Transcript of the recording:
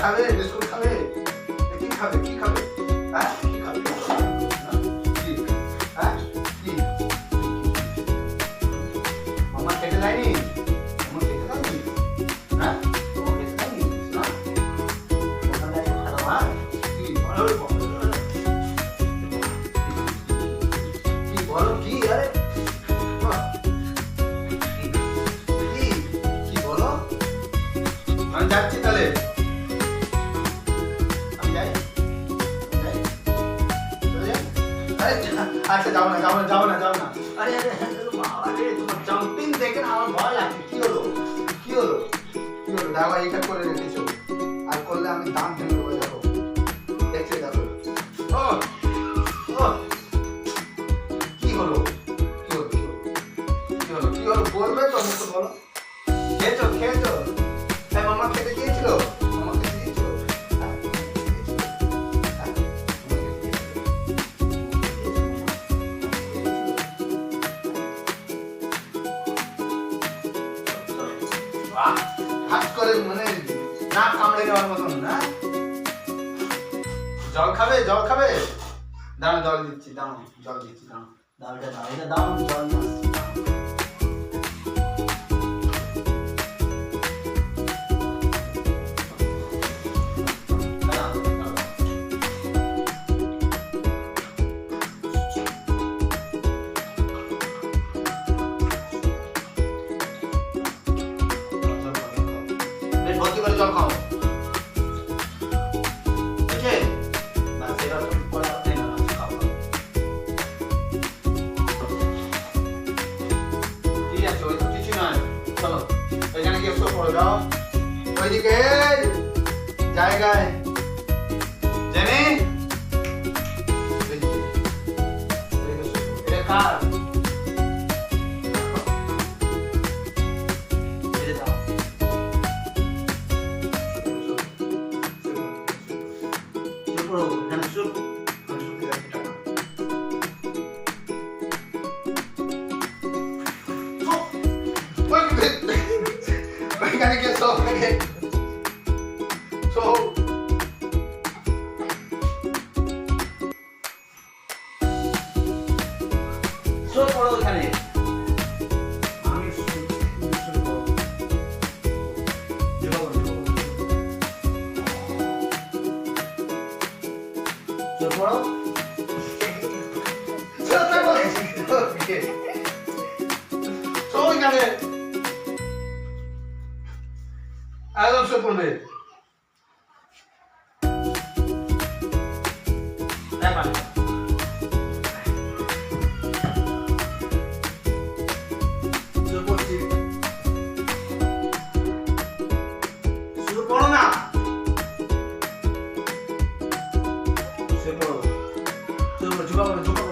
খাবে, বিস্কুট খাবে, কি খাবে, কি খাবে, হ্যাঁ কি খাবে, কি হ্যাঁ কি মামা খেতে দেয়নি, মামা খেতে দেয়নি, হ্যাঁ মামা খেতে দেয়নি না, মামা দেয়নি খারাপ, হ্যাঁ কি বলো কি আরে কি বলো, আমি যাচ্ছি তাহলে, আমি যাই, আচ্ছা যাও না যাও না যাও না যাও না, আরে আরে আরে তোমার জাম্পিং দেখে না আমার ভয় লাগছে, কি হলো কি হলো কি হলো, দেখো এইটা করে রেখেছো, আর করলে আমি দাম ভেঙে দেবো, দেখো দেখছে দেখো, ও ও কি হলো কি হলো কি হলো কি হলো বলবে তো, মুখ বলো, খেয়েছো খেয়েছো, তাই মামা খেতে দিয়েছিল, মামা খেতে দিয়েছিল, হাত করে মানে নাক কামড়ে নেওয়ার মতন না, জল খাবে জল খাবে, দাঁড়াও জল দিচ্ছি, দাঁড়াও জল দিচ্ছি, দাঁড়াও দাও এটা দাও এটা দাও, জল দিচ্ছি, ভর্তি করে জল খাও, বুঝছে না, সেটা তুমি করা হচ্ছে না, খাও ঠিক আছে, ওই তো কিছু নয়, চলো এখানে গিয়ে শুয়ে পড়ো, যাও ওইদিকে জায়গায় জেনে, এটা কার, ওইখানে গিয়ে সব থেকে সব সব পড়ো ওইখানে, আমি সব পড়ো ওইখানে একদম সব পড়বে, শুরু করো না, শুরু করো ঝুঁকা